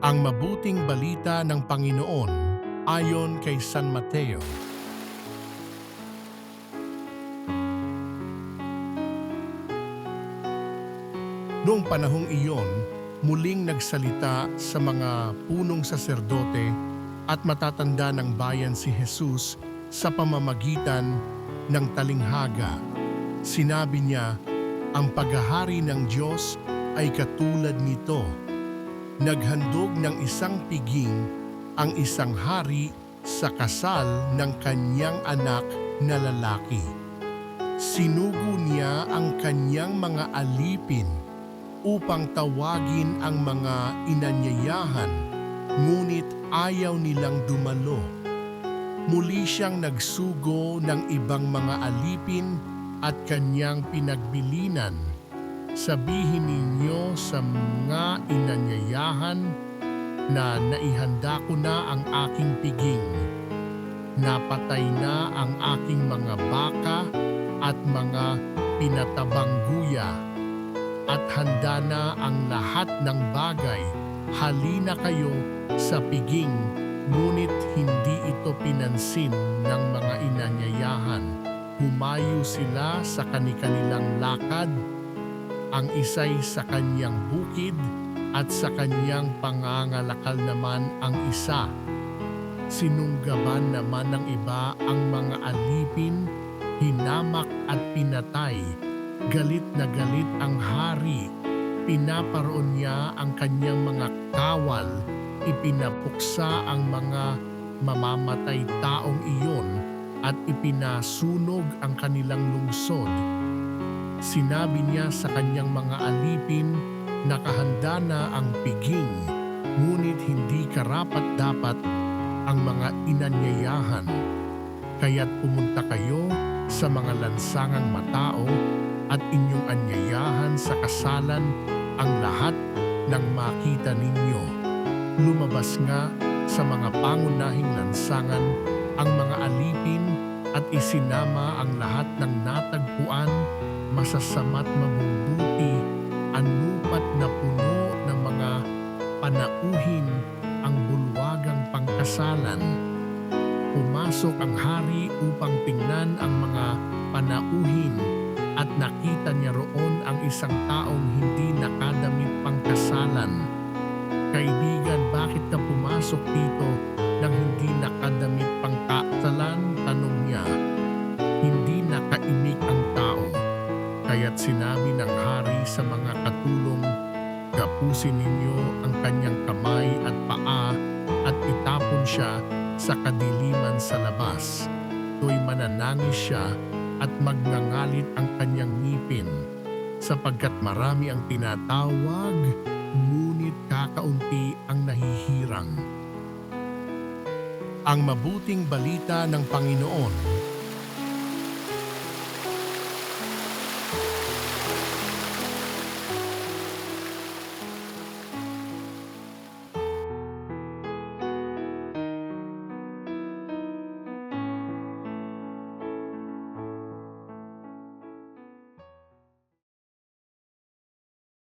Ang mabuting balita ng Panginoon ayon kay San Mateo. Noong panahong iyon, muling nagsalita sa mga punong saserdote at matatanda ng bayan si Jesus sa pamamagitan ng talinghaga. Sinabi niya, ang paghahari ng Diyos ay katulad nito. Naghandog ng isang piging ang isang hari sa kasal ng kanyang anak na lalaki. Sinugo niya ang kanyang mga alipin upang tawagin ang mga inanyayahan, ngunit ayaw nilang dumalo. Muli siyang nagsugo ng ibang mga alipin at kanyang pinagbilinan. Sabihin ninyo sa mga inanyayahan na naihanda ko na ang aking piging. Napatay na ang aking mga baka at mga pinatabang guya. At handa na ang lahat ng bagay. Halina kayo sa piging, ngunit hindi ito pinansin ng mga inanyayahan. Humayo sila sa kanilang lakad, ang isa'y sa kanyang bukid at sa kanyang pangangalakal naman ang isa. Sinunggaban naman ng iba ang mga alipin, hinamak at pinatay. Galit na galit ang hari, pinaparoon niya ang kanyang mga kawal, ipinapuksa ang mga mamamatay taong iyon at ipinasunog ang kanilang lungsod. Sinabi niya sa kanyang mga alipin, nakahanda na ang piging, ngunit hindi karapat-dapat ang mga inanyayahan. Kaya't pumunta kayo sa mga lansangang matao at inyong anyayahan sa kasalan ang lahat ng makita ninyo. Lumabas nga sa mga pangunahing lansangan ang mga alipin at isinama ang lahat ng natagpuan, masasama't mabubuti, anupat na puno ng mga panauhin ang bulwagang pangkasalan. Pumasok ang hari upang tingnan ang mga panauhin at nakita niya roon ang isang taong hindi nakadamit pangkasalan. Kaibigan, bakit ka pumasok dito nang hindi nakadamit pangkasalan? Tanong niya. Hindi nakaimik ang tao. Kaya't sinabi ng hari sa mga katulong, gapusin ninyo ang kanyang kamay at paa at itapon siya sa kadiliman sa labas. To'y mananangis siya at magngangalit ang kanyang ngipin, sapagkat marami ang tinatawag, ngunit kakaunti ang nahihirang. Ang mabuting balita ng Panginoon